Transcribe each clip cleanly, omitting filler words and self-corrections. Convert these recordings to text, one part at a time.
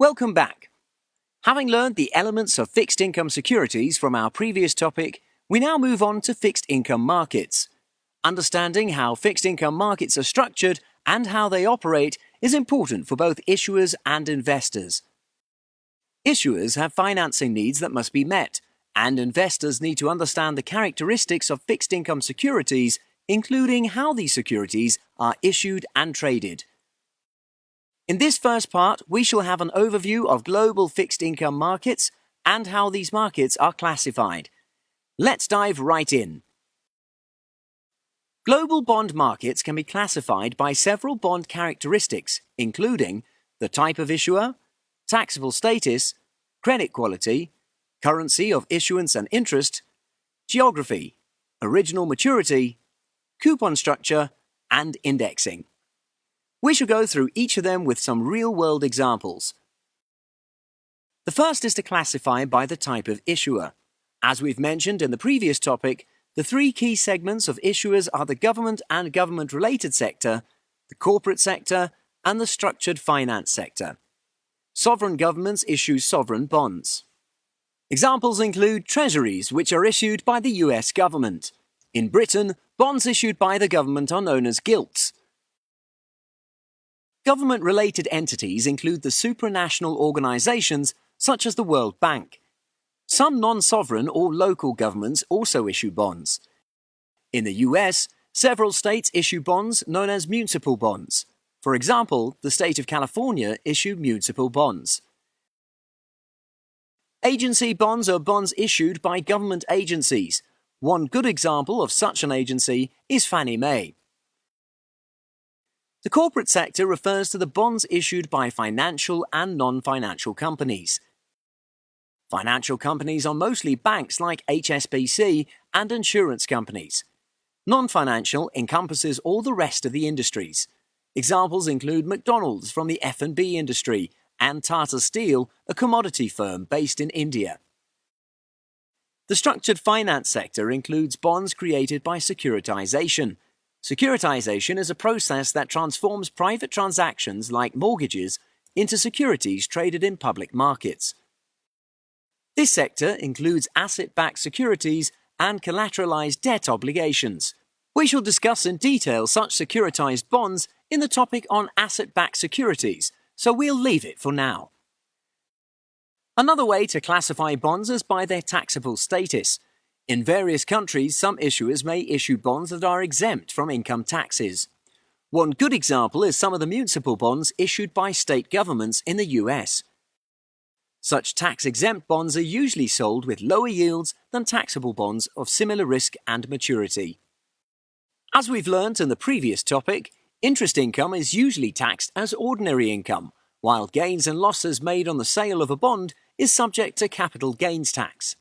Welcome back. Having learned the elements of fixed income securities from our previous topic, we now move on to fixed income markets. Understanding how fixed income markets are structured and how they operate is important for both issuers and investors. Issuers have financing needs that must be met, and investors need to understand the characteristics of fixed income securities, including how these securities are issued and traded. In this first part, we shall have an overview of global fixed income markets and how these markets are classified. Let's dive right in. Global bond markets can be classified by several bond characteristics, including the type of issuer, taxable status, credit quality, currency of issuance and interest, geography, original maturity, coupon structure, and indexing. We shall go through each of them with some real-world examples. The first is to classify by the type of issuer. As we've mentioned in the previous topic, the three key segments of issuers are the government and government-related sector, the corporate sector, and the structured finance sector. Sovereign governments issue sovereign bonds. Examples include treasuries, which are issued by the US government. In Britain, bonds issued by the government are known as gilts. Government-related entities include the supranational organizations such as the World Bank. Some non-sovereign or local governments also issue bonds. In the US, several states issue bonds known as municipal bonds. For example, the state of California issued municipal bonds. Agency bonds are bonds issued by government agencies. One good example of such an agency is Fannie Mae. The corporate sector refers to the bonds issued by financial and non-financial companies. Financial companies are mostly banks like HSBC and insurance companies. Non-financial encompasses all the rest of the industries. Examples include McDonald's from the F&B industry and Tata Steel, a commodity firm based in India. The structured finance sector includes bonds created by securitization. Securitization is a process that transforms private transactions like mortgages into securities traded in public markets. This sector includes asset-backed securities and collateralized debt obligations. We shall discuss in detail such securitized bonds in the topic on asset-backed securities, so we'll leave it for now. Another way to classify bonds is by their taxable status. In various countries, some issuers may issue bonds that are exempt from income taxes. One good example is some of the municipal bonds issued by state governments in the US. Such tax-exempt bonds are usually sold with lower yields than taxable bonds of similar risk and maturity. As we've learnt in the previous topic, interest income is usually taxed as ordinary income, while gains and losses made on the sale of a bond is subject to capital gains tax.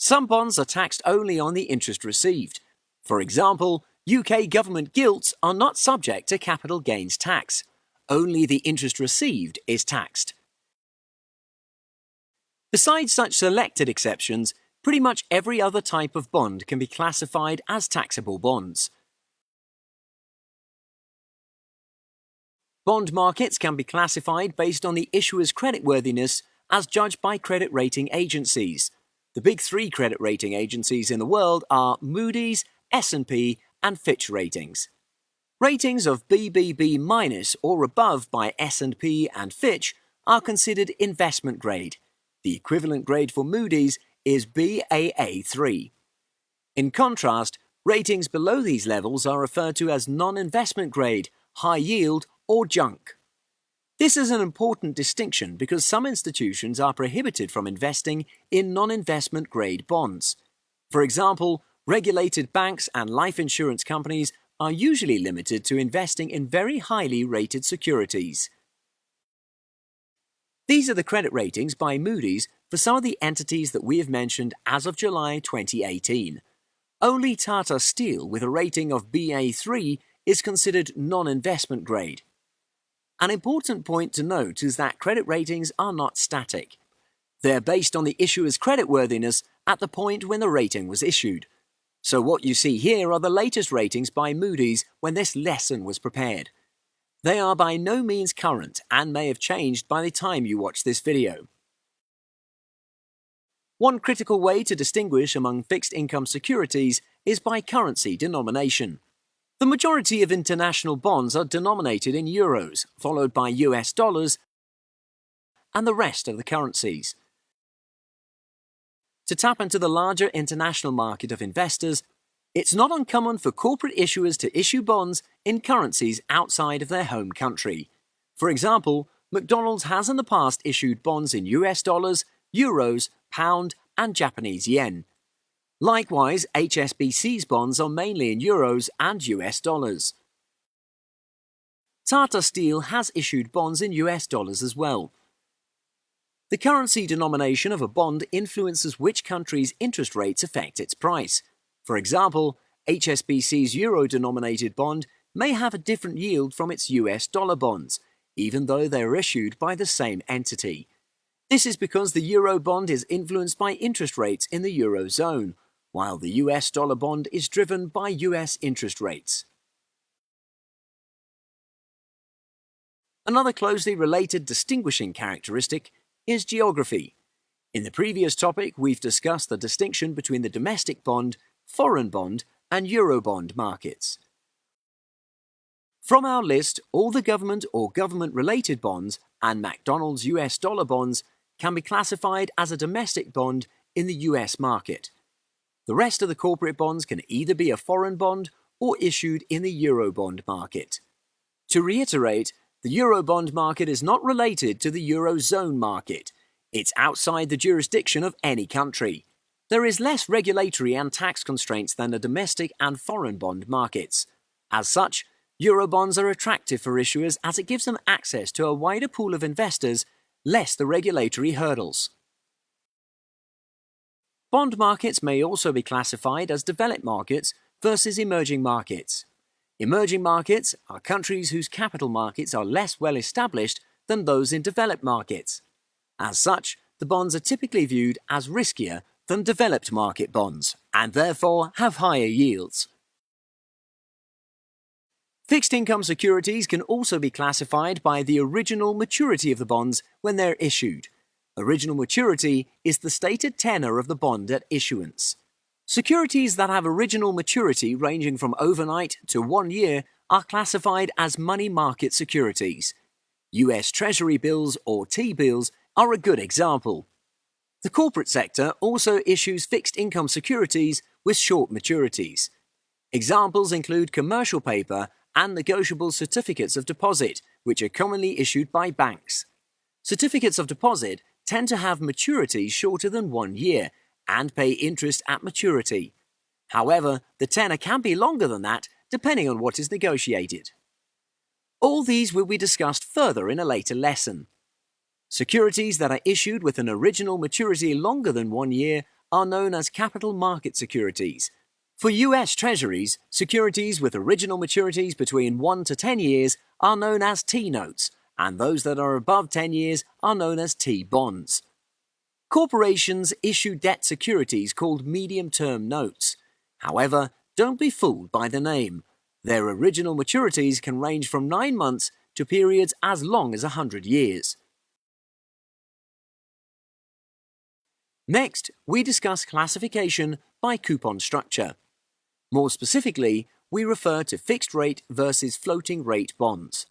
Some bonds are taxed only on the interest received. For example, UK government gilts are not subject to capital gains tax. Only the interest received is taxed. Besides such selected exceptions, pretty much every other type of bond can be classified as taxable bonds. Bond markets can be classified based on the issuer's creditworthiness as judged by credit rating agencies. The big three credit rating agencies in the world are Moody's, S&P, and Fitch Ratings. Ratings of BBB- or above by S&P and Fitch are considered investment grade. The equivalent grade for Moody's is Baa3. In contrast, ratings below these levels are referred to as non-investment grade, high yield, or junk. This is an important distinction because some institutions are prohibited from investing in non-investment grade bonds. For example, regulated banks and life insurance companies are usually limited to investing in very highly rated securities. These are the credit ratings by Moody's for some of the entities that we have mentioned as of July 2018. Only Tata Steel with a rating of Ba3 is considered non-investment grade. An important point to note is that credit ratings are not static. They're based on the issuer's creditworthiness at the point when the rating was issued. So what you see here are the latest ratings by Moody's when this lesson was prepared. They are by no means current and may have changed by the time you watch this video. One critical way to distinguish among fixed income securities is by currency denomination. The majority of international bonds are denominated in euros, followed by US dollars and the rest of the currencies. To tap into the larger international market of investors, it's not uncommon for corporate issuers to issue bonds in currencies outside of their home country. For example, McDonald's has in the past issued bonds in US dollars, euros, pound, and Japanese yen. Likewise, HSBC's bonds are mainly in euros and US dollars. Tata Steel has issued bonds in US dollars as well. The currency denomination of a bond influences which country's interest rates affect its price. For example, HSBC's euro-denominated bond may have a different yield from its US dollar bonds, even though they are issued by the same entity. This is because the euro bond is influenced by interest rates in the eurozone, while the US dollar bond is driven by US interest rates. Another closely related distinguishing characteristic is geography. In the previous topic, we've discussed the distinction between the domestic bond, foreign bond, and Eurobond markets. From our list, all the government or government-related bonds and McDonald's US dollar bonds can be classified as a domestic bond in the US market. The rest of the corporate bonds can either be a foreign bond or issued in the Eurobond market. To reiterate, the Eurobond market is not related to the Eurozone market. It's outside the jurisdiction of any country. There is less regulatory and tax constraints than the domestic and foreign bond markets. As such, Eurobonds are attractive for issuers as it gives them access to a wider pool of investors, less the regulatory hurdles. Bond markets may also be classified as developed markets versus emerging markets. Emerging markets are countries whose capital markets are less well established than those in developed markets. As such, the bonds are typically viewed as riskier than developed market bonds, and therefore have higher yields. Fixed income securities can also be classified by the original maturity of the bonds when they're issued. Original maturity is the stated tenor of the bond at issuance. Securities that have original maturity ranging from overnight to 1 year are classified as money market securities. US Treasury bills or T-bills are a good example. The corporate sector also issues fixed income securities with short maturities. Examples include commercial paper and negotiable certificates of deposit, which are commonly issued by banks. Certificates of deposit tend to have maturities shorter than 1 year and pay interest at maturity. However, the tenor can be longer than that depending on what is negotiated. All these will be discussed further in a later lesson. Securities that are issued with an original maturity longer than 1 year are known as capital market securities. For US Treasuries, securities with original maturities between 1 to 10 years are known as T-notes, and those that are above 10 years are known as T-bonds. Corporations issue debt securities called medium-term notes. However, don't be fooled by the name. Their original maturities can range from 9 months to periods as long as 100 years. Next, we discuss classification by coupon structure. More specifically, we refer to fixed rate versus floating rate bonds.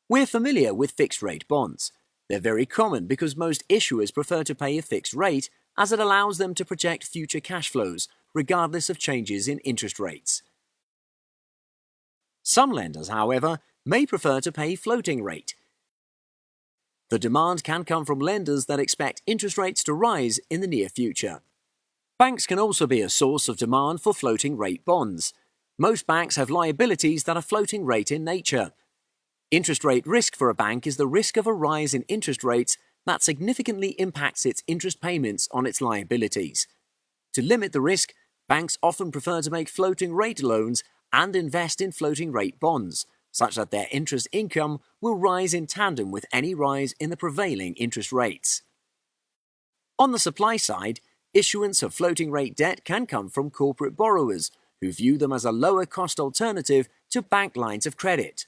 We're familiar with fixed rate bonds. They're very common because most issuers prefer to pay a fixed rate as it allows them to project future cash flows regardless of changes in interest rates. Some lenders, however, may prefer to pay floating rate. The demand can come from lenders that expect interest rates to rise in the near future. Banks can also be a source of demand for floating rate bonds. Most banks have liabilities that are floating rate in nature. Interest rate risk for a bank is the risk of a rise in interest rates that significantly impacts its interest payments on its liabilities. To limit the risk, banks often prefer to make floating rate loans and invest in floating rate bonds, such that their interest income will rise in tandem with any rise in the prevailing interest rates. On the supply side, issuance of floating rate debt can come from corporate borrowers who view them as a lower cost alternative to bank lines of credit.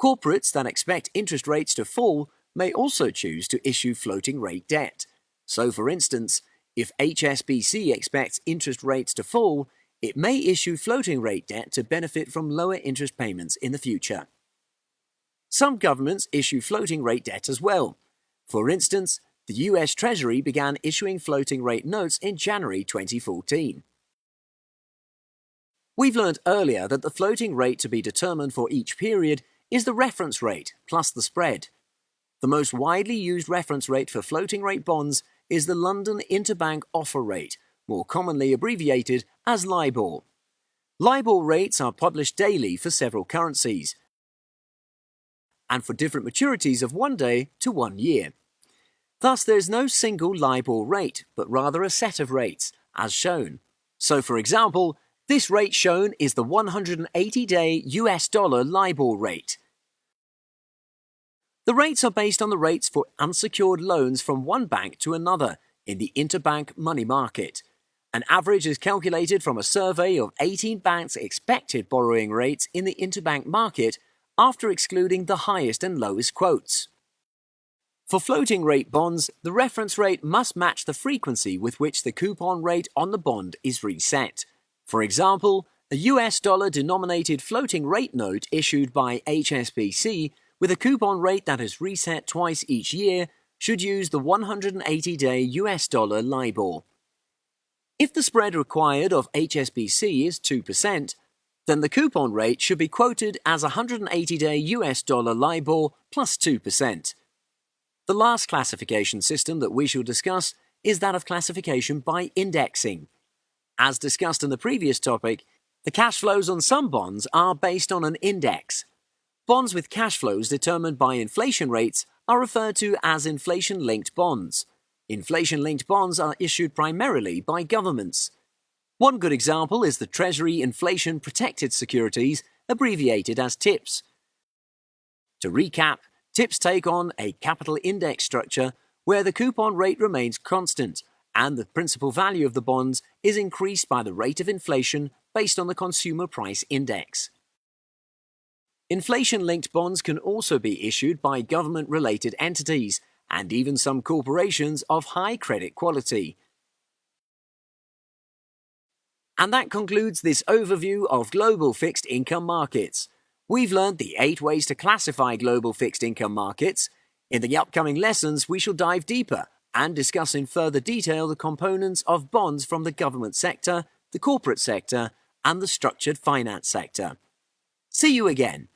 Corporates that expect interest rates to fall may also choose to issue floating rate debt. So, for instance, if HSBC expects interest rates to fall, it may issue floating rate debt to benefit from lower interest payments in the future. Some governments issue floating rate debt as well. For instance, the US Treasury began issuing floating rate notes in January 2014. We've learned earlier that the floating rate to be determined for each period is the reference rate plus the spread. The most widely used reference rate for floating rate bonds is the London Interbank Offer Rate, more commonly abbreviated as LIBOR. LIBOR rates are published daily for several currencies and for different maturities of 1 day to 1 year. Thus, there is no single LIBOR rate, but rather a set of rates, as shown. So, for example, this rate shown is the 180-day US dollar LIBOR rate. The rates are based on the rates for unsecured loans from one bank to another in the interbank money market. An average is calculated from a survey of 18 banks' expected borrowing rates in the interbank market after excluding the highest and lowest quotes. For floating rate bonds, the reference rate must match the frequency with which the coupon rate on the bond is reset. For example, a US dollar denominated floating rate note issued by HSBC with a coupon rate that is reset twice each year should use the 180-day US dollar LIBOR. If the spread required of HSBC is 2%, then the coupon rate should be quoted as 180-day US dollar LIBOR plus 2%. The last classification system that we shall discuss is that of classification by indexing. As discussed in the previous topic, the cash flows on some bonds are based on an index. Bonds with cash flows determined by inflation rates are referred to as inflation-linked bonds. Inflation-linked bonds are issued primarily by governments. One good example is the Treasury Inflation Protected Securities, abbreviated as TIPS. To recap, TIPS take on a capital index structure where the coupon rate remains constant and the principal value of the bonds is increased by the rate of inflation based on the Consumer Price Index. Inflation-linked bonds can also be issued by government-related entities and even some corporations of high credit quality. And that concludes this overview of global fixed income markets. We've learned the 8 ways to classify global fixed income markets. In the upcoming lessons, we shall dive deeper and discuss in further detail the components of bonds from the government sector, the corporate sector, and the structured finance sector. See you again.